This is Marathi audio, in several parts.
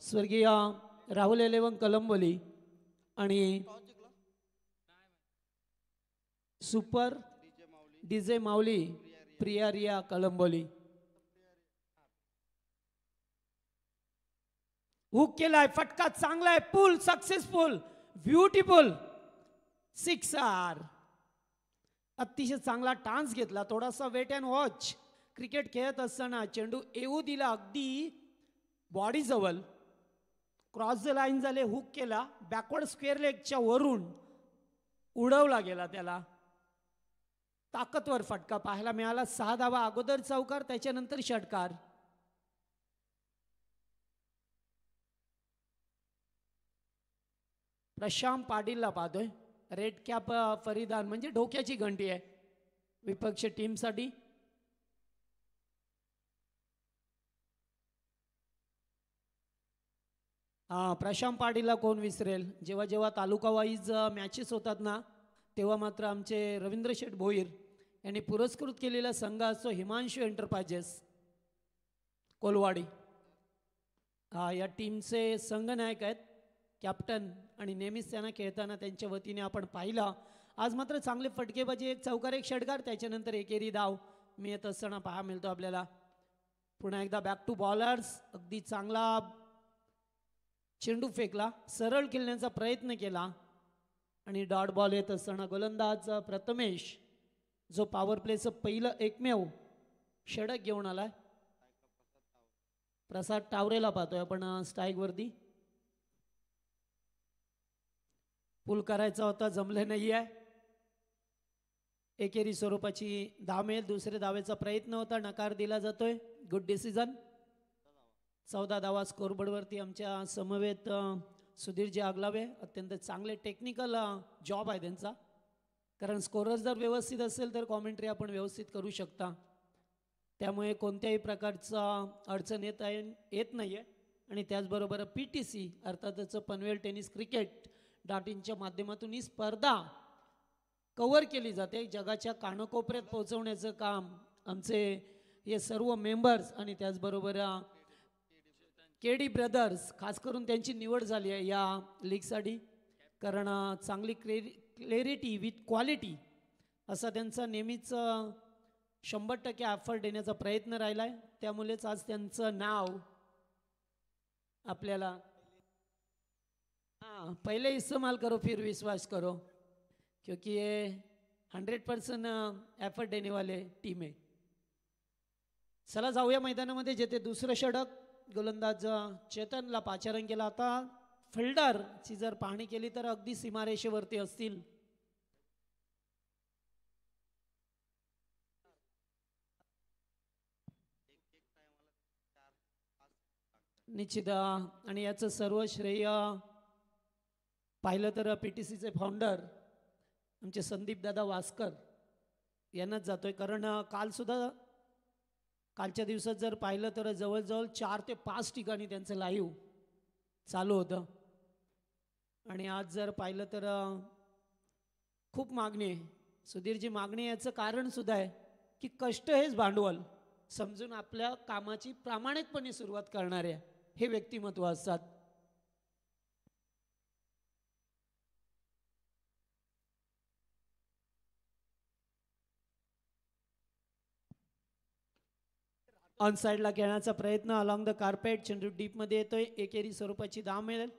स्वर्गीय राहुल एलेवन कलंबोली आणि सुपर डीजे माऊली प्रिया रिया कलंबोली. हुक केलाय, फटका चांगला आहे, पुल सक्सेसफुल, ब्युटिफुल, सिक्सर. अतिशय चांगला टान्स घेतला, थोडासा वेट अँड वॉच. क्रिकेट खेळत असताना चेंडू येऊ दिला अगदी बॉडी जवळ, क्रॉस द लाईन झाले, हुक केला, बॅकवर्ड स्क्वेअर लेगच्या वरून उडवला गेला त्याला. ताकदवर फटका पाहायला मिळाला. 6 धावा अगोदर चौकार, त्याच्यानंतर षटकार. प्रशांत पाटीलला पाहतोय, रेड कॅप फरीदान म्हणजे डोक्याची घंटी आहे विपक्ष टीमसाठी. प्रशांत पाटीलला कोण विसरेल. जेव्हा जेव्हा तालुका वाईज मॅचेस होतात ना, तेव्हा मात्र आमचे रवींद्र शेठ भोईर यांनी पुरस्कृत केलेला संघ असतो हिमांशू एंटरप्राइजेस कोलवाडी. या टीमचे संघनायक आहेत, कॅप्टन, आणि नेहमीच त्यांना खेळताना त्यांच्या वतीने आपण पाहिलं. आज मात्र चांगले फटकेबाजी, एक चौकार एक षटकार, त्याच्यानंतर एकेरी धाव मिळत असताना पाहा मिळतो आपल्याला. पुन्हा एकदा बॅक टू बॉलर्स, अगदी चांगला चेंडू फेकला, सरळ खेळण्याचा प्रयत्न केला आणि डॉट बॉल येत असताना गोलंदाज प्रथमेश जो पॉवर प्लेचं पहिलं एकमेव षटक घेऊन आलाय. प्रसाद टावरेला पाहतोय आपण स्ट्राईक वरती. पुल करायचा होता, जमले नाही आहे. एकेरी स्वरूपाची धाव मिळेल. दुसऱ्या धावेचा प्रयत्न होता, नकार दिला जातोय. Good decision. 14 धावा स्कोरबोर्डवरती आमच्या समवेत सुधीरजी आगलावे. अत्यंत चांगले टेक्निकल जॉब आहे त्यांचा, कारण स्कोरर जर व्यवस्थित असेल तर कॉमेंट्री आपण व्यवस्थित करू शकता. त्यामुळे कोणत्याही प्रकारचा अडचण येत नाही आहे. आणि त्याचबरोबर PTC अर्थातच पनवेल टेनिस क्रिकेट .inच्या माध्यमातून ही स्पर्धा कव्हर केली जाते. जगाच्या कानाकोपऱ्यात पोहोचवण्याचं काम आमचे हे सर्व मेंबर्स आणि त्याचबरोबर KD ब्रदर्स, खास करून त्यांची निवड झाली आहे या लीगसाठी, कारण चांगली क्लॅरिटी विथ क्वालिटी असा त्यांचा नेहमीच 100% एफर्ट देण्याचा प्रयत्न राहिला आहे. त्यामुळेच आज त्यांचं नाव आपल्याला पहले इस्तेमाल करो फिर विश्वास करो, क्योंकि ये 100% एफर्ट देने वाले टीम आहे. चला जाऊया मैदानामध्ये. जेथे दुसरं षटक गोलंदाज चेतनला पाचारण केला. आता फिल्डरची जर पाहणी केली तर अगदी सीमारेषेवरती असतील. निश्चित, आणि याचं सर्व श्रेय पाहिलं तर PTCचे फाउंडर आमचे संदीप दादा वास्कर यांनाच जातोय. कारण कालच्या दिवसात जर पाहिलं तर जवळजवळ 4 ते 5 ठिकाणी त्यांचं लाईव्ह चालू होतं. आणि आज जर पाहिलं तर खूप मागणी आहे. सुधीरजी, मागणी याचं कारण सुद्धा आहे की कष्ट हेच भांडवल समजून आपल्या कामाची प्रामाणिकपणे सुरुवात करणारे हे व्यक्तिमत्व असतात. ऑन साईडला खेळण्याचा प्रयत्न अलॉंग द कार्पेट, चेंडू डीप मध्ये येतोय. एकेरी स्वरूपाची धाव मिळेल.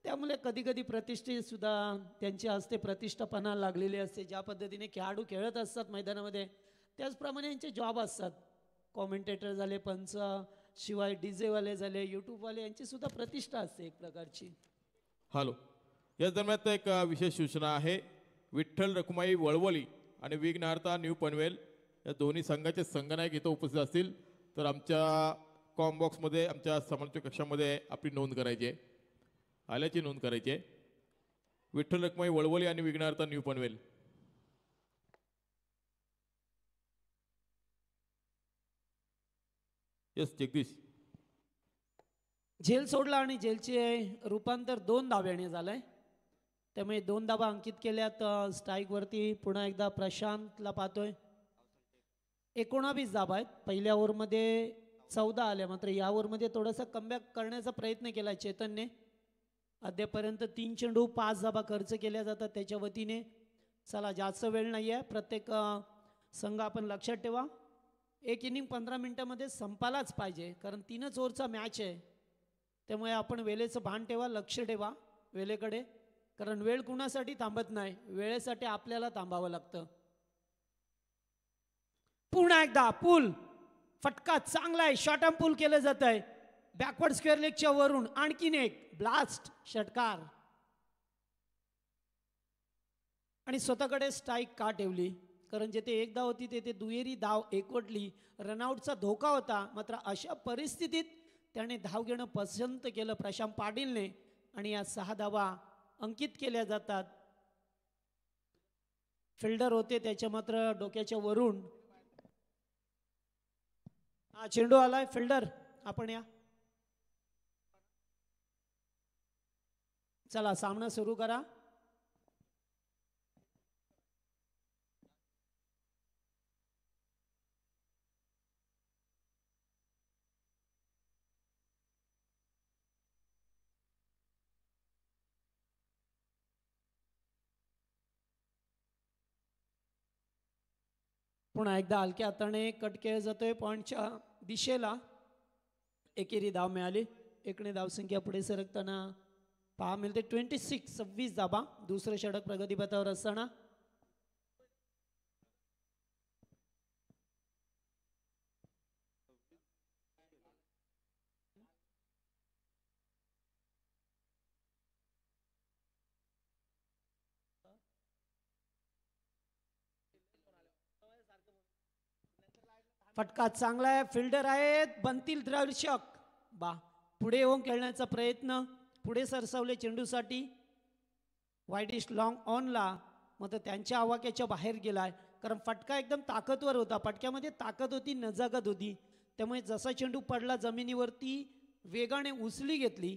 त्यामुळे कधी कधी प्रतिष्ठे सुद्धा त्यांच्या हस्ते प्रतिष्ठापना लागलेली असते. ज्या पद्धतीने खेळाडू खेळत असतात मैदानामध्ये त्याचप्रमाणे यांचे जॉब असतात. कॉमेंटेटर झाले, पंच, शिवाय DJ वाले झाले, यूट्यूबवाले, यांची सुद्धा प्रतिष्ठा असते एक प्रकारची. हॅलो, या दरम्यान एक विशेष सूचना आहे. विठ्ठल रखुमाई वळवली आणि विघ्नहर्ता न्यू पनवेल या दोन्ही संघाचे संघनायक इथं उपस्थित असतील तर आमच्या कॉमबॉक्समध्ये आमच्या समालोचक कक्षामध्ये आपली नोंद करायची आहे, आल्याची नोंद करायची आहे. विठ्ठल रखुमाई वळवली आणि विघ्नहर्ता न्यू पनवेल. यस जगदीश. झेल सोडला आणि झेलचे रूपांतर 2 धाव्याने झालंय. त्यामुळे 2 धावा अंकित केल्यात स्ट्राईक वरती. पुन्हा एकदा प्रशांतला पाहतोय. 19 धावा आहेत. पहिल्या ओव्हरमध्ये 14 आल्या, मात्र या ओव्हरमध्ये थोडासा कमबॅक करण्याचा प्रयत्न केला चेतनने. अद्यापर्यंत 3 चेंडू 5 धाबा खर्च केल्या जातात त्याच्या वतीने. चला जास्त वेळ नाही आहे, प्रत्येक संघ आपण लक्षात ठेवा, एक इनिंग 15 मिनिटामध्ये संपायलाच पाहिजे, कारण 3च ओव्हरचा मॅच आहे. त्यामुळे आपण वेळेचं भान ठेवा, लक्ष ठेवा वेळेकडे, कारण वेळ कुणासाठी थांबत नाही, वेळेसाठी आपल्याला थांबावं लागतं. पुन्हा एकदा पूल फटका चांगला आहे, शॉर्ट आर्म पूल केलं जात आहे बॅकवर्ड स्क्वेअर लेगच्या वरून. आणखीन एक ब्लास्ट षटकार, आणि स्वतःकडे स्ट्राईक का ठेवली, कारण जेथे एक धाव होती तेथे दुहेरी धाव एकवटली, रनआउटचा धोका होता. मात्र अशा परिस्थितीत त्याने धाव घेणं पसंत केलं प्रशांत पाटीलने, आणि या 6 धावा अंकित केल्या जातात. फिल्डर होते त्याच्या मात्र डोक्याच्या वरून हा चेंडू आलाय. फिल्डर आपण या, चला सामना सुरू करा. पुन्हा एकदा हलक्या हाताने कट केला जातोय पॉइंटच्या दिशेला. एकेरी धाव मिळाली, एकने धावसंख्या पुढे सरकताना पहा मिळते. 26 धाबा, दुसरं षटक प्रगतीपथावर असताना. फटका चांगला आहे, फिल्डर आहेत, बनतील दर्शक बा पुढे येऊन खेळण्याचा प्रयत्न, पुढे सरसावले चेंडूसाठी. वाईडिश लॉंग ऑनला, मात्र त्यांच्या आवाक्याच्या बाहेर गेलाय, कारण फटका एकदम ताकदवर होता, फटक्यामध्ये ताकद होती, नजाकत होती. त्यामुळे जसा चेंडू पडला जमिनीवरती वेगाने उचली घेतली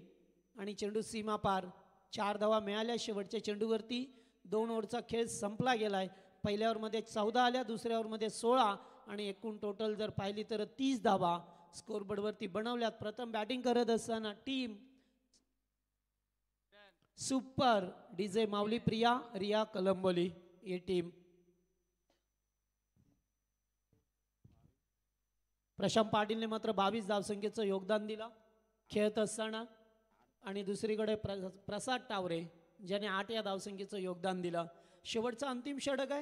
आणि चेंडू सीमा पार. 4 धावा मिळाल्या शेवटच्या चेंडूवरती. 2 ओव्हरचा खेळ संपला गेलाय. पहिल्या ओव्हरमध्ये 14 आल्या, दुसऱ्या ओव्हरमध्ये 16, आणि एकूण टोटल जर पाहिली तर 30 धावा स्कोरबोर्डवरती बनवल्यात. प्रथम बॅटिंग करत असताना टीम सुपर डीजे माऊली प्रिया रिया कलंबोली ही टीम. प्रशांत पाटीलने मात्र 22 धावसंख्येचं योगदान दिलं खेळत असताना, आणि दुसरीकडे प्रसाद टावरे ज्याने 8 या धावसंख्येचं योगदान दिलं. शेवटचा अंतिम षटक आहे.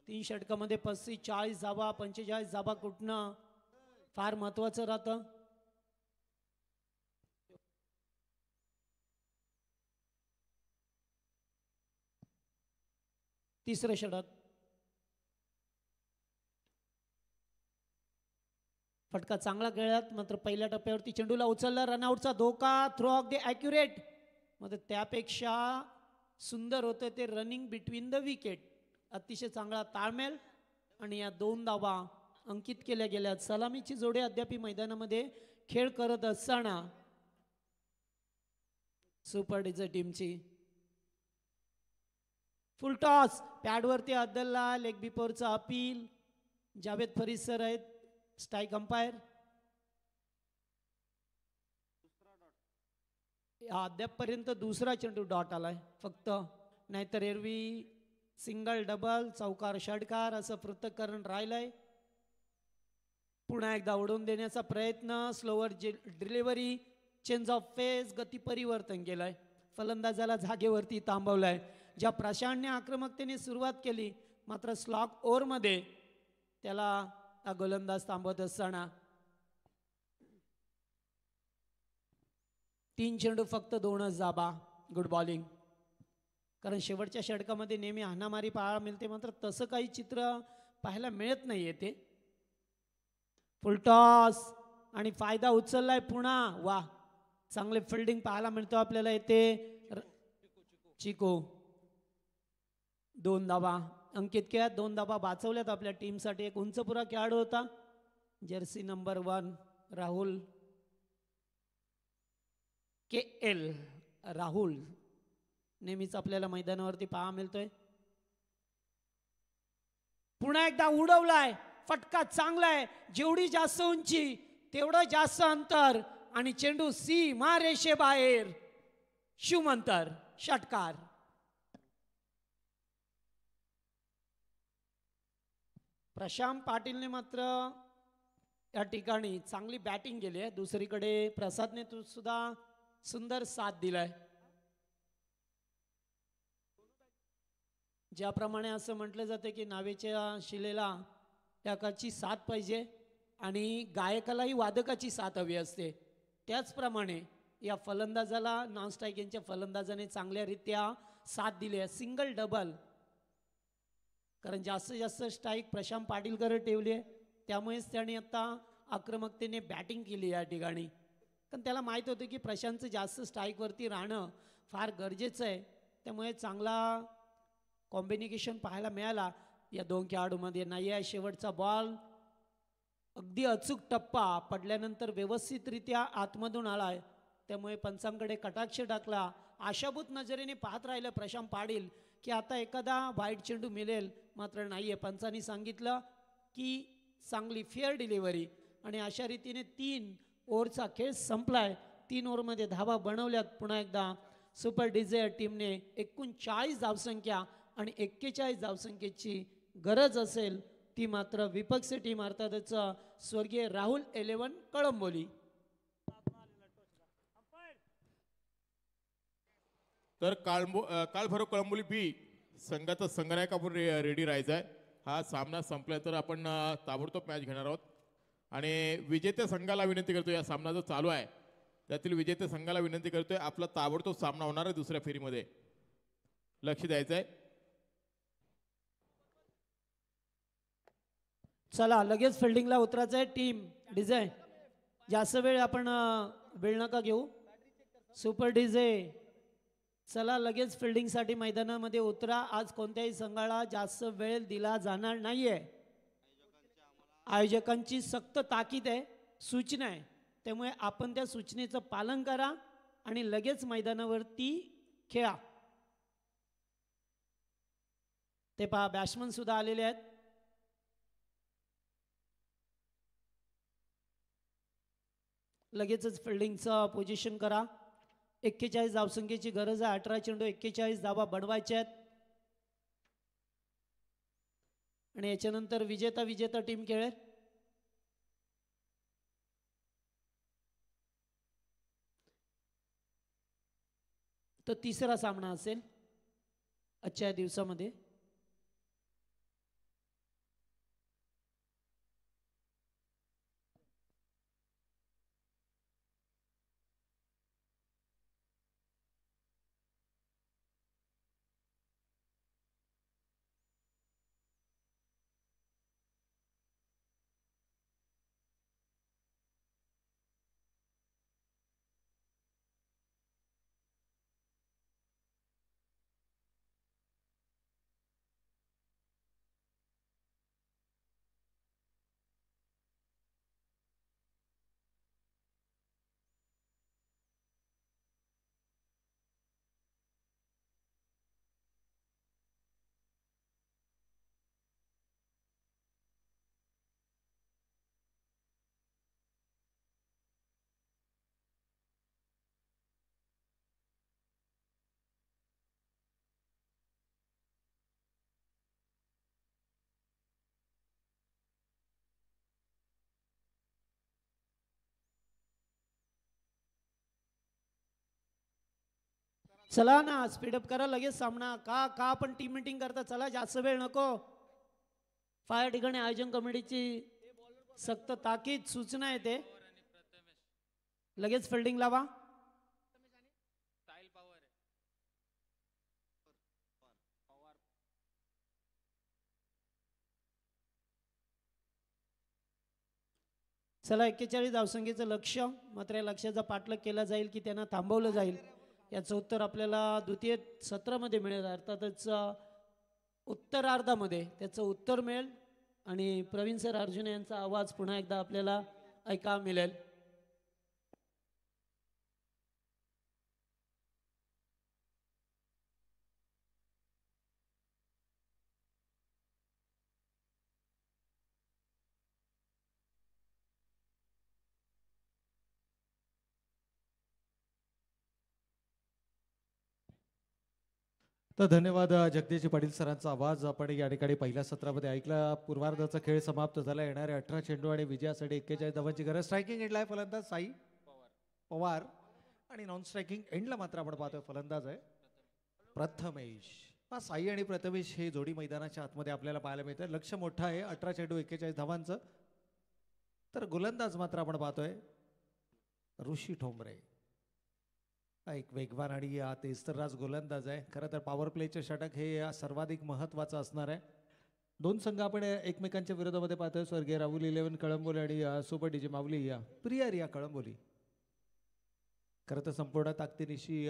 3 षटकामध्ये 35, 40 धावा, 45 धावा कुठनं फार महत्वाचं राहतं. तिसरं षटक, फटका चांगला खेळलात, मात्र पहिल्या टप्प्यावरती चेंडूला उचलला, रनआउटचा धोका, थ्रो ऑफ द ॲक्युरेट. मात्र त्यापेक्षा सुंदर होतं ते रनिंग बिटवीन द विकेट. अतिशय चांगला ताळमेळ, आणि या 2 धावा अंकित केल्या गेल्या. सलामीची जोडी अद्याप मैदानामध्ये खेळ करत असताना सुपर डीजे टीमची. फुल टॉस, पॅडवरती अद्दलला, लेग बिफोरचा अपील. जावेद फरीद सर आहेत स्ट्राईक अंपायर. अद्यापपर्यंत दुसरा चेंडू डॉट आलाय फक्त, नाहीतर एरवी सिंगल डबल चौकार षटकार असं पृथक्करण राहिलंय. पुन्हा एकदा उडवून देण्याचा प्रयत्न, slower delivery, change of face, गती परिवर्तन केलंय, फलंदाजाला जागेवरती थांबवलंय. ज्या प्रशांतने आक्रमकतेने सुरुवात केली, मात्र स्लॉग ओव्हरमध्ये त्याला गोलंदाज थांबवत असताना 3 चेंडू फक्त 2च धाबा. गुड बॉलिंग, कारण शेवटच्या षटकामध्ये नेहमी हाणामारी पाहायला मिळते, मात्र तसं काही चित्र पाहायला मिळत नाही येते. फुलटॉस आणि फायदा उचललाय पुन्हा. वा, चांगले फिल्डिंग पाहायला मिळतो आपल्याला येते. चिको 2 धाबा अंकित केल्यात, 2 धाबा वाचवल्यात आपल्या टीमसाठी. एक उंचपुरा खेळाडू होता, Jersey number 1 Rahul KL Rahul नेहमीच आपल्याला मैदानावरती पाहा मिळतोय. पुन्हा एकदा उडवलाय, फटका चांगला आहे, जेवढी जास्त उंची तेवढं जास्त अंतर आणि चेंडू सीमा रेषेबाहेर. शुभंकर षटकार. प्रशांत पाटीलने मात्र या ठिकाणी चांगली बॅटिंग केली आहे. दुसरीकडे प्रसादने सुद्धा सुंदर साथ दिलाय. ज्याप्रमाणे असं म्हटलं जातं की नावेच्या शिलेला त्याची साथ पाहिजे आणि गायकालाही वादकाची साथ हवी असते, त्याचप्रमाणे या फलंदाजाला नॉन स्ट्राईक यांच्या फलंदाजाने चांगल्यारीत्या साथ दिली आहे. सिंगल डबल, कारण जास्तीत जास्त स्ट्राईक प्रशांत पाटीलकर ठेवली आहे, त्यामुळेच त्याने आता आक्रमकतेने बॅटिंग केली या ठिकाणी. कारण त्याला माहीत होतं की प्रशांतचं जास्त स्ट्राईकवरती राहणं फार गरजेचं आहे, त्यामुळे चांगला कॉम्बिनेशन पाहायला मिळाला या दोन खेळाडूमध्ये. नाही आहे शेवटचा बॉल, अगदी अचूक टप्पा पडल्यानंतर व्यवस्थितरित्या आतमधून आलाय, त्यामुळे पंचांकडे कटाक्ष टाकला. आशाभूत नजरेने पाहत राहिलं प्रशांत पाटील की आता एखादा वाईट चेंडू मिळेल, मात्र नाहीये. पंचांनी सांगितलं की चांगली फेअर डिलिव्हरी आणि अशा रीतीने 3 ओव्हरचा खेळ संपलाय. 3 ओव्हरमध्ये धावा बनवल्यात. पुन्हा एकदा सुपर डिझायर टीमने 39 धावसंख्या आणि 41 धावसंख्येची गरज असेल ती मात्र विपक्ष टीम अर्थातच स्वर्गीय राहुल 11 कळंबोली. तर काळभैरव कळंबोली बी संघाचा संघनायक आपण रेडी राहायचा आहे. हा सामना संपला तर आपण ताबडतोब मॅच घेणार आहोत आणि विजेत्या संघाला विनंती करतो, या सामना जो चालू आहे त्यातील विजेत्या संघाला विनंती करतोय, आपला ताबडतोब सामना होणार आहे दुसऱ्या फेरीमध्ये, लक्ष द्यायचं आहे. चला लगेच फिल्डिंगला उतरायचं आहे. टीम डीजे जास्त वेळ आपण वेळ नका घेऊ. सुपर डीजे चला लगेच फिल्डिंगसाठी मैदानामध्ये उतरा. आज कोणत्याही संघाला जास्त वेळ दिला जाणार नाहीये. आयोजकांची सक्त ताकीद आहे, सूचना आहे, त्यामुळे आपण त्या सूचनेचं पालन करा आणि लगेच मैदानावरती खेळा. ते पहा बॅट्समन सुद्धा आलेले आहेत. लगेचच फिल्डिंगचं पोझिशन करा. 41 धावसंख्येची गरज आहे. 18 चेंडू 41 धावा बनवायच्या आहेत आणि याच्यानंतर विजेता टीम खेळेल. तो तिसरा सामना असेल आजच्या दिवसामध्ये. चला ना स्पीडअप करा लगेच सामना. का आपण टीम मीटिंग करता. चला जास्त वेळ नको. फायर ठिकाणी आयोजन कमिटीची सक्त ताकीद सूचना येते, लगेच फिल्डिंग लावा. चला 41 धावसंख्येचं लक्ष्य, मात्र या लक्ष्याचा पाठलाग केला जाईल की त्यांना थांबवलं जाईल याचं उत्तर आपल्याला द्वितीय सत्रामध्ये मिळेल. अर्थातच उत्तरार्धामध्ये त्याचं उत्तर मिळेल आणि प्रवीण सर अर्जुन यांचा आवाज पुन्हा एकदा आपल्याला ऐकायला मिळेल. तर धन्यवाद जगदीश पाटील सरांचा आवाज आपण या ठिकाणी पहिल्या सत्रामध्ये ऐकला. पूर्वार्धाचा खेळ समाप्त झाला. येणारे 18 चेंडू आणि विजयासाठी 41 धावांची गरज. स्ट्रायकिंग एंडला आहे फलंदाज साई पवार आणि नॉन स्ट्रायकिंग एंडला मात्र आपण पाहतोय फलंदाज आहे प्रथमेश. हा साई आणि प्रथमेश हे जोडी मैदानाच्या आतमध्ये आपल्याला पाहायला मिळते. लक्ष मोठं आहे 18 चेंडू 41 धावांचं. तर गोलंदाज मात्र आपण पाहतोय ऋषी ठोंबरे. हा एक वेगवान आणि तेजतर्राज गोलंदाज आहे. खरं तर पॉवर प्लेचे षटक हे सर्वाधिक महत्त्वाचं असणार आहे. दोन संघ आपण एकमेकांच्या विरोधामध्ये पाहतोय. स्वर्गीय राहुल 11 कळंबोली आणि सुपर डीजे माऊली प्रिया रिया कळंबोली. खरं तर संपूर्ण ताकदीनिशी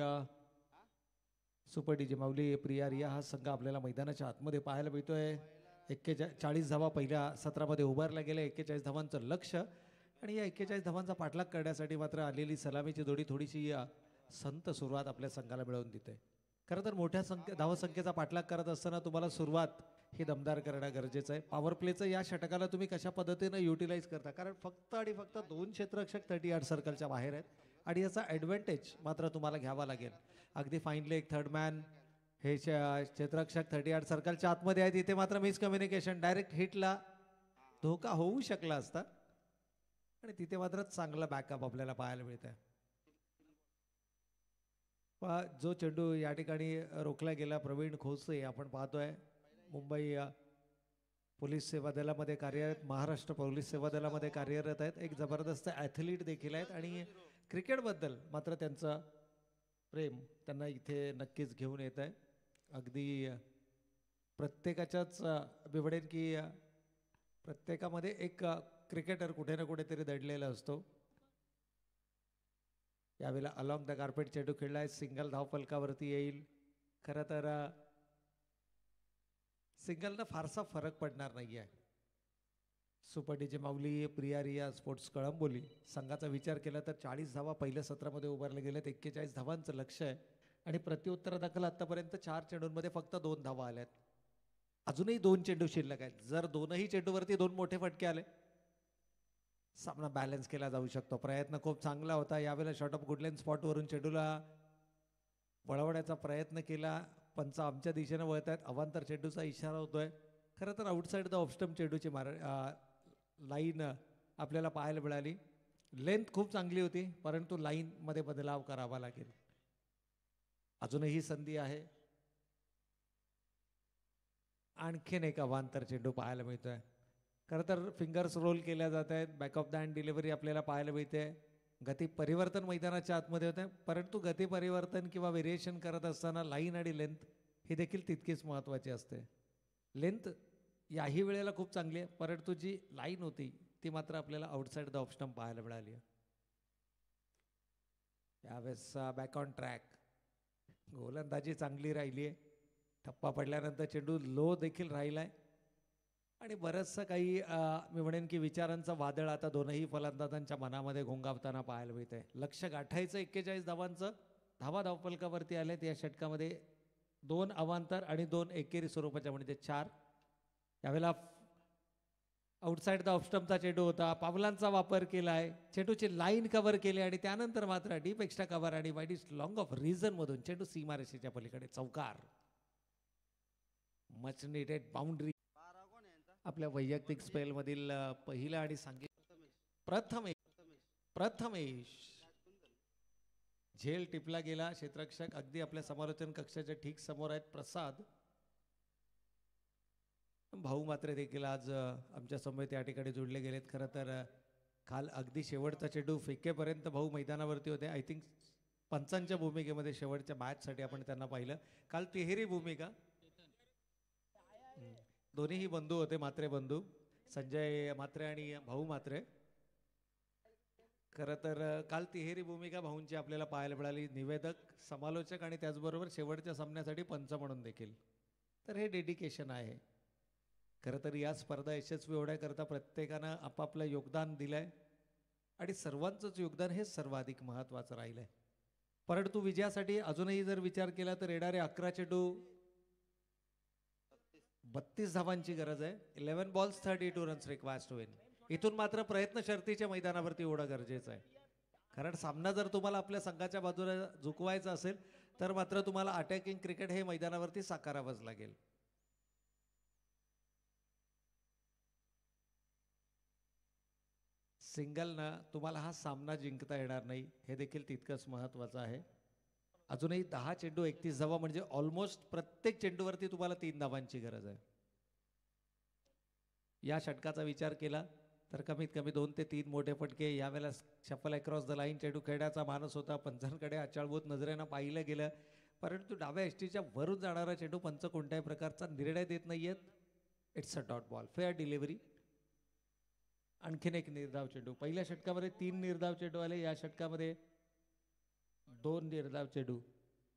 सुपर डीजे माऊली प्रिया रिया हा संघ आपल्याला मैदानाच्या आतमध्ये पाहायला मिळतोय. 41 धावा पहिल्या सत्रामध्ये उभारल्या गेल्या. 41 धावांचं लक्ष आणि या 41 धावांचा पाठलाग करण्यासाठी मात्र आलेली सलामीची जोडी थोडीशी संत सुरुवात आपल्या संघाला मिळवून देते. खरं तर मोठ्या धावसंख्येचा पाठलाग करत असताना तुम्हाला सुरुवात ही दमदार करणं गरजेचं आहे. पॉवर प्लेचं या षटकाला तुम्ही कशा पद्धतीनं युटिलाइज करता, कारण फक्त आणि फक्त 2 क्षेत्ररक्षक 30 यार्ड सर्कलच्या बाहेर आहेत आणि याचा ॲडव्हान्टेज मात्र तुम्हाला घ्यावा लागेल. अगदी फाईन लेग थर्ड मॅन हे क्षेत्ररक्षक 30 यार्ड सर्कलच्या आतमध्ये आहेत. इथे मात्र मिसकम्युनिकेशन, डायरेक्ट हिटला धोका होऊ शकला असता आणि तिथे मात्र चांगला बॅकअप आपल्याला पाहायला मिळत आहे. जो चेंडू या ठिकाणी रोखला गेला प्रवीण खोसे आपण पाहतोय मुंबई पोलीस सेवा दलामध्ये कार्यरत, महाराष्ट्र पोलीस सेवा दलामध्ये कार्यरत आहेत. एक जबरदस्त ॲथलीट देखील आहेत आणि क्रिकेटबद्दल मात्र त्यांचं प्रेम त्यांना इथे नक्कीच घेऊन येत आहे. अगदी प्रत्येकाच्याच मी म्हणेन की प्रत्येकामध्ये एक क्रिकेटर कुठे ना कुठेतरी दडलेला असतो. यावेळेला अलॉंग द कार्पेट चेंडू खेळला आहे. सिंगल धावफलकावरती येईल. खरं तर सिंगलनं फारसा फरक पडणार नाही आहे. सुपर डीजे माऊली प्रिया रिया स्पोर्ट्स कळंबोली संघाचा विचार केला तर 40 धावा पहिल्या सत्रामध्ये उभारले गेलेत. 41 धावांचं लक्ष आहे आणि प्रत्युत्तर दाखल आतापर्यंत 4 चेंडूंमध्ये फक्त 2 धावा आल्यात. अजूनही 2 चेंडू शिल्लक आहेत. जर दोनही चेंडूवरती 2 मोठे फटके आले सामना बॅलन्स केला जाऊ शकतो. प्रयत्न खूप चांगला होता. यावेळेला शॉर्ट ऑफ गुडलाईन स्पॉटवरून चेंडूला वळवण्याचा प्रयत्न केला. पंच आमच्या दिशेनं वळत आहेत. अवांतर चेंडूचा इशारा होतोय. खरं तर आउटसाईड द ऑफस्टम चेंडूची लाईन आपल्याला पाहायला मिळाली. लेंथ खूप चांगली होती परंतु लाईनमध्ये बदलाव करावा लागेल. अजूनही संधी आहे. आणखीन एक अवांतर चेंडू पाहायला मिळतोय. खरं तर फिंगर्स रोल केल्या जात आहेत. Back of the hand delivery आपल्याला पाहायला मिळते. गती परिवर्तन मैदानाच्या आतमध्ये होत आहे परंतु गती परिवर्तन किंवा व्हेरिएशन करत असताना लाईन आणि लेंथ ही देखील तितकीच महत्त्वाची असते. लेंथ याही वेळेला खूप चांगली आहे परंतु जी लाईन होती ती मात्र आपल्याला आउटसाईड द ऑफ स्टंप पाहायला मिळाली आहे. यावेळेस बॅक ऑन ट्रॅक गोलंदाजी चांगली राहिली आहे. टप्पा पडल्यानंतर चेंडू लो देखील राहिला आहे आणि बरंचसं काही मी म्हणेन की विचारांचं वादळ आता दोनही फलंदाजांच्या मनामध्ये घोंगावताना पाहायला मिळतंय. लक्ष गाठायचं 41 धावांचं. धावफलकावरती आलेत या षटकामध्ये 2 अवांतर आणि 2 एकेरी स्वरूपाच्या म्हणजे 4. यावेळेला आउटसाईड द ऑफस्टंपचा चेंडू होता. पावलांचा वापर केला आहे. चेंडूची लाईन कव्हर केली आणि त्यानंतर मात्र डीप एक्स्ट्रा कव्हर आणि wide is long of reason मधून चेंडू सीमारेषेच्या पलीकडे चौकार. Much needed boundary. आपल्या वैयक्तिक स्पेल मधील पहिला आणि प्रथमेश झेल टिपला गेला. क्षेत्ररक्षक अगदी आपल्या समालोचन कक्षाच्या ठीक समोर आहेत. प्रसाद भाऊ मात्र देखील आज आमच्या समवेत या ठिकाणी जोडले गेलेत. खरं तर काल अगदी शेवटचा चेंडू फेकेपर्यंत भाऊ मैदानावरती होते. आय थिंक पंचांच्या भूमिकेमध्ये शेवटच्या मॅचसाठी आपण त्यांना पाहिलं. काल तिहेरी भूमिका. दोन्हीही बंधू होते, म्हात्रे बंधू संजय म्हात्रे आणि भाऊ म्हात्रे. खरं तर काल तिहेरी भूमिका भाऊंची आपल्याला पाहायला मिळाली. निवेदक, समालोचक आणि त्याचबरोबर शेवटच्या सामन्यासाठी पंच म्हणून देखील. तर हे डेडिकेशन आहे. खरं तर या स्पर्धा यशस्वी होण्याकरता प्रत्येकानं आपापलं योगदान दिलंय आणि सर्वांचंच योगदान हे सर्वाधिक महत्त्वाचं राहिलंय. परंतु विजयासाठी अजूनही जर विचार केला तर येणारे 11 चेंडू 32 धावांची गरज आहे. 11 balls 32 runs required to win. इथून मात्र प्रयत्न शर्तीच्या मैदानावरती होणं गरजेचं आहे. कारण सामना जर तुम्हाला आपल्या संघाच्या बाजूला झुकवायचा असेल तर मात्र तुम्हाला अटॅकिंग क्रिकेट हे मैदानावरती साकारावंच लागेल. सिंगलनं तुम्हाला हा सामना जिंकता येणार नाही, हे देखील तितकंच महत्वाचं आहे. अजूनही 10 चेंडू 31 धावा, म्हणजे ऑलमोस्ट प्रत्येक चेंडूवरती तुम्हाला 3 धावांची गरज आहे. या षटकाचा विचार केला तर कमीत कमी 2 ते 3 मोठे फटके यावेळेला शफल अक्रॉस द लाईन चेंडू खेळण्याचा मानस होता. पंचांकडे आचाळभूत नजरेनं पाहिलं गेलं, परंतु डाव्या एसटीच्या वरून जाणारा चेंडू पंच कोणत्याही प्रकारचा निर्णय देत नाहीयेत. It's a dot ball, fair delivery. आणखीन एक निर्धाव चेंडू. पहिल्या षटकामध्ये 3 निर्धाव चेंडू आले, या षटकामध्ये 2 निर्धाव चेंडू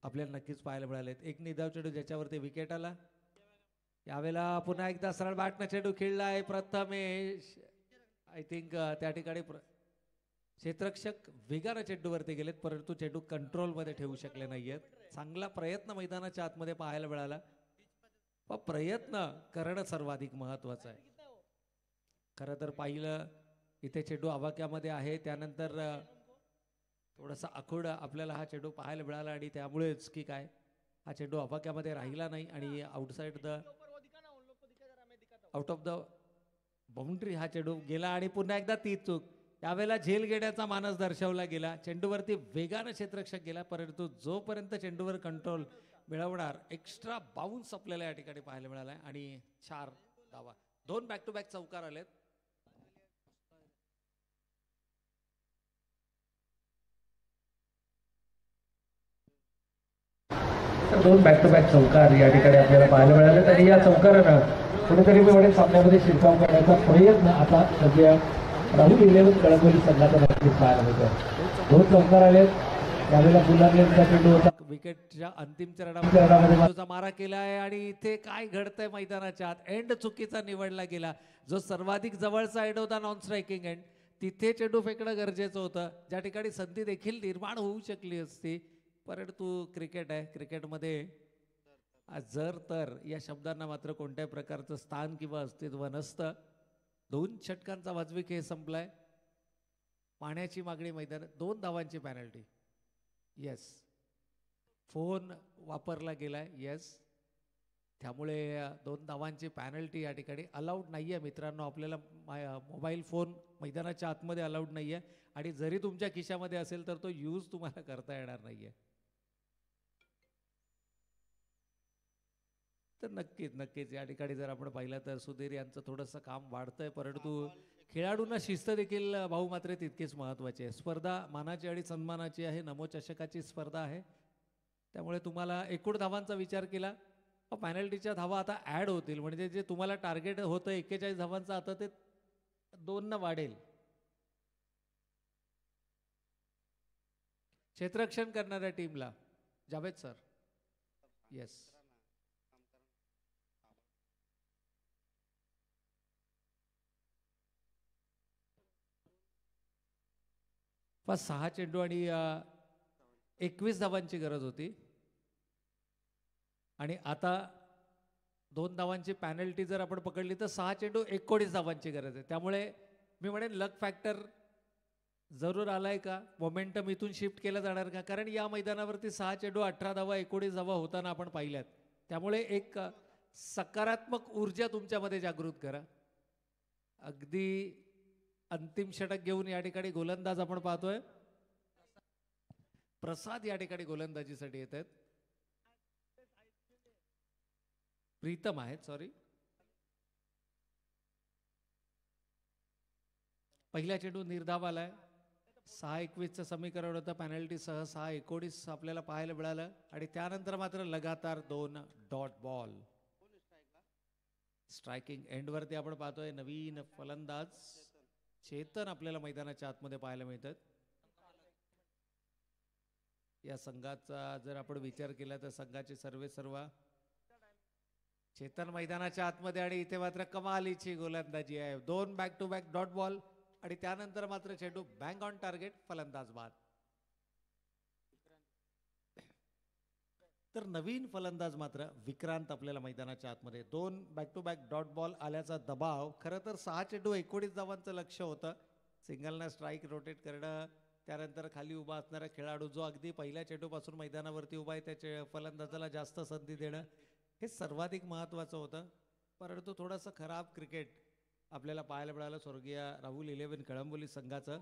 आपल्याला नक्कीच पाहायला मिळालेत. एक निर्धाव चेंडू ज्याच्यावरती विकेट आला. यावेळेला पुन्हा एकदा सरळ बॅटनं चेंडू खेळलाय प्रथमेश. आय थिंक त्या ठिकाणी क्षेत्ररक्षक वेगानं चेंडूवरती गेलेत, परंतु चेंडू कंट्रोलमध्ये ठेवू शकले नाहीयेत. चांगला प्रयत्न मैदानाच्या आतमध्ये पाहायला मिळाला, पण प्रयत्न करणं सर्वाधिक महत्वाचं आहे. खरं तर पाहिलं इथे चेंडू आवाक्यामध्ये आहे, त्यानंतर थोडासा आखूड आपल्याला हा चेंडू पाहायला मिळाला आणि त्यामुळेच की काय हा चेंडू आवाक्यामध्ये राहिला नाही आणि आउट ऑफ द बाउंड्री हा चेंडू गेला. आणि पुन्हा एकदा ती चूक, यावेळेला झेल घेण्याचा मानस दर्शवला गेला. चेंडूवरती वेगानं क्षेत्ररक्षक गेला, परंतु जोपर्यंत चेंडूवर कंट्रोल मिळवणार एक्स्ट्रा बाउन्स आपल्याला या ठिकाणी पाहायला मिळाला आणि 4 धावा. 2 बॅक टू बॅक चौकार आलेत. दोन बॅक टू बॅक चौकार या ठिकाणी आपल्याला पाहायला मिळाले आणि या चौकारानं कुठेतरी मी सामन्यामध्ये शिरकाव करण्याचा प्रयत्न आता सध्या राहुल 11 कळंबोली संघाचा नक्कीच पाहायला मिळतो. 2 चौकार आले, यावेळेला गुलाबचा चेंडू होता. विकेटच्या अंतिम चरणामध्ये मारा केला आहे आणि इथे काय घडतंय मैदानाच्या आत, एंड चुकीचा निवडला गेला. जो सर्वाधिक जवळचा एंड होता नॉन स्ट्रायकिंग एंड, तिथे चेंडू फेकणं गरजेचं होतं, ज्या ठिकाणी संधी देखील निर्माण होऊ शकली असती. परंतु क्रिकेट आहे, क्रिकेटमध्ये जर तर या शब्दांना मात्र कोणत्याही प्रकारचं स्थान किंवा अस्तित्व नसतं. 2 षटकांचा वाजवी खेळ संपलाय. पाण्याची मागणी मैदान, 2 धावांची पॅनल्टी. येस, फोन वापरला गेलाय. येस, त्यामुळे 2 धावांची पॅनल्टी या ठिकाणी अलाउड नाहीये मित्रांनो. आपल्याला मोबाईल फोन मैदानाच्या आतमध्ये अलाउड नाहीये आणि जरी तुमच्या खिशामध्ये असेल तर तो यूज तुम्हाला करता येणार नाहीये. तर नक्कीच या ठिकाणी जर आपण पाहिलं तर सुधीर यांचं थोडंसं काम वाढतंय, परंतु खेळाडूंना शिस्त देखील भाऊ मात्र तितकीच महत्त्वाची आहे. स्पर्धा मानाची आणि सन्मानाची आहे, नमोचषकाची स्पर्धा आहे. त्यामुळे तुम्हाला एकूण धावांचा विचार केला, पॅनल्टीच्या धावा आता ॲड होतील, म्हणजे जे तुम्हाला टार्गेट होतं 41 धावांचं आता ते 2 वाढेल. क्षेत्ररक्षण करणाऱ्या टीमला जावेद सर. येस, फक्त 6 चेंडू आणि 21 धावांची गरज होती आणि आता 2 धावांची पॅनल्टी जर आपण पकडली तर 6 चेंडू 19 धावांची गरज आहे. त्यामुळे मी म्हणेन लक फॅक्टर जरूर आलाय का, मोमेंटम इथून शिफ्ट केलं जाणार का, कारण या मैदानावरती 6 चेंडू 18 धावा 19 धावा होताना आपण पाहिल्यात. त्यामुळे एक सकारात्मक ऊर्जा तुमच्यामध्ये जागृत करा. अगदी अंतिम षटक घेऊन या ठिकाणी गोलंदाज आपण पाहतोय. प्रसाद या ठिकाणी गोलंदाजीसाठी येत आहेत. प्रीतम आहेत, सॉरी. पहिला चेंडू निर्धाव आलाय. 6-21चं समीकरण होतं, पॅनल्टी सह 6-19 आपल्याला पाहायला मिळालं आणि त्यानंतर मात्र लगातार 2 डॉट बॉल. स्ट्रायकिंग एंडवरती आपण पाहतोय नवीन फलंदाज चेतन आपल्याला मैदानाच्या आतमध्ये पाहायला मिळतात. या संघाचा जर आपण विचार केला तर संघाचे सर्व चेतन मैदानाच्या आतमध्ये आणि इथे मात्र कमालीची गोलंदाजी आहे. 2 back to back dot ball आणि त्यानंतर मात्र चेंडू बँग ऑन टार्गेट, फलंदाज बाद. तर नवीन फलंदाज मात्र विक्रांत आपल्याला मैदानाच्या आतमध्ये. 2 back to back dot ball आल्याचा दबाव. खरं तर 6 चेंडू 19 धावांचं लक्ष होतं. सिंगलनं स्ट्राईक रोटेट करणं, त्यानंतर खाली उभा असणारा खेळाडू जो अगदी पहिल्या चेंडूपासून मैदानावरती उभा आहे त्याच्या फलंदाजाला जास्त संधी देणं हे सर्वाधिक महत्त्वाचं होतं. परंतु थोडंसं खराब क्रिकेट आपल्याला पाहायला मिळालं स्वर्गीय राहुल 11 कळंबोली संघाचं.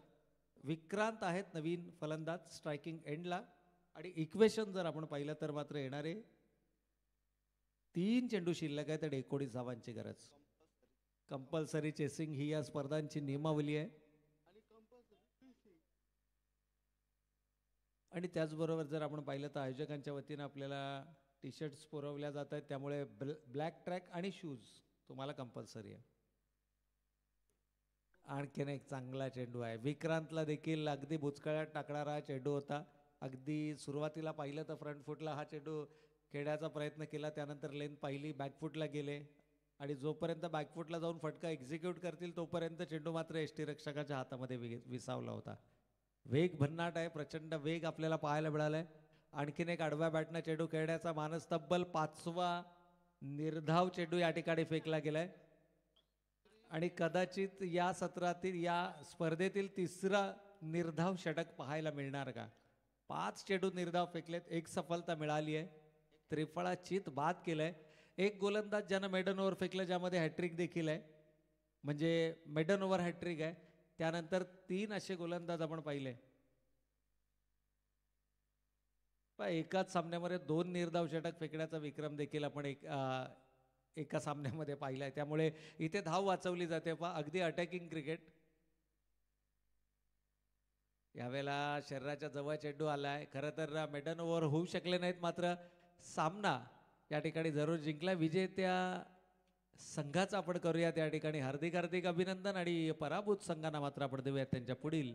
विक्रांत आहेत नवीन फलंदाज स्ट्रायकिंग एंडला. आणि इक्वेशन जर आपण पाहिलं तर मात्र येणारे 3 चेंडू शिल्लक आहे तर 19 धावांची गरज. कंपल्सरी चेसिंग ही या स्पर्धांची नियमावली आहे. आणि त्याचबरोबर जर आपण पाहिलं तर आयोजकांच्या वतीनं आपल्याला टी शर्ट्स पुरवल्या जात आहेत त्यामुळे ब्लॅक ट्रॅक आणि शूज तुम्हाला कंपल्सरी आहे. आणखीन एक चांगला चेंडू आहे. विक्रांतला देखील अगदी बुचकळ्यात टाकणारा हा चेंडू होता. अगदी सुरुवातीला पाहिलं तर फ्रंट फुटला हा चेंडू खेळण्याचा प्रयत्न केला, त्यानंतर लेन पाहिली, बॅकफुटला गेले आणि जोपर्यंत बॅकफुटला जाऊन फटका एक्झिक्यूट करतील तोपर्यंत चेंडू मात्र यष्टीरक्षकाच्या हातामध्ये विसावला होता. वेग भन्नाट आहे, प्रचंड वेग आपल्याला पाहायला मिळालाय. आणखीन एक आडव्या बॅटनं चेंडू खेळण्याचा मानस तब्बल 5वा निर्धाव चेंडू या ठिकाणी फेकला गेलाय आणि कदाचित या सत्रातील या स्पर्धेतील 3रा निर्धाव षटक पाहायला मिळणार का. 5 चेंडू निर्धाव फेकलेत, 1 सफलता मिळाली आहे, त्रिफळाचीत बाद केलंय. एक गोलंदाज ज्यानं मेडन ओव्हर फेकलं ज्यामध्ये हॅट्रिक देखील आहे, म्हणजे मेडन ओव्हर हॅट्रिक आहे. त्यानंतर 3 असे गोलंदाज आपण पाहिले. एकाच सामन्यामध्ये 2 निर्धाव षटक फेकण्याचा विक्रम देखील आपण एका सामन्यामध्ये पाहिलाय. त्यामुळे इथे धाव वाचवली जाते. अगदी अटॅकिंग क्रिकेट. यावेळेला शरीराच्या जवळ चेंडू आलाय. खरं तर मेडन ओव्हर होऊ शकले नाहीत, मात्र सामना या ठिकाणी जरूर जिंकला. विजेत्या संघाचा आपण करूया त्या ठिकाणी हार्दिक हार्दिक अभिनंदन आणि पराभूत संघांना मात्र आपण देऊया त्यांच्या पुढील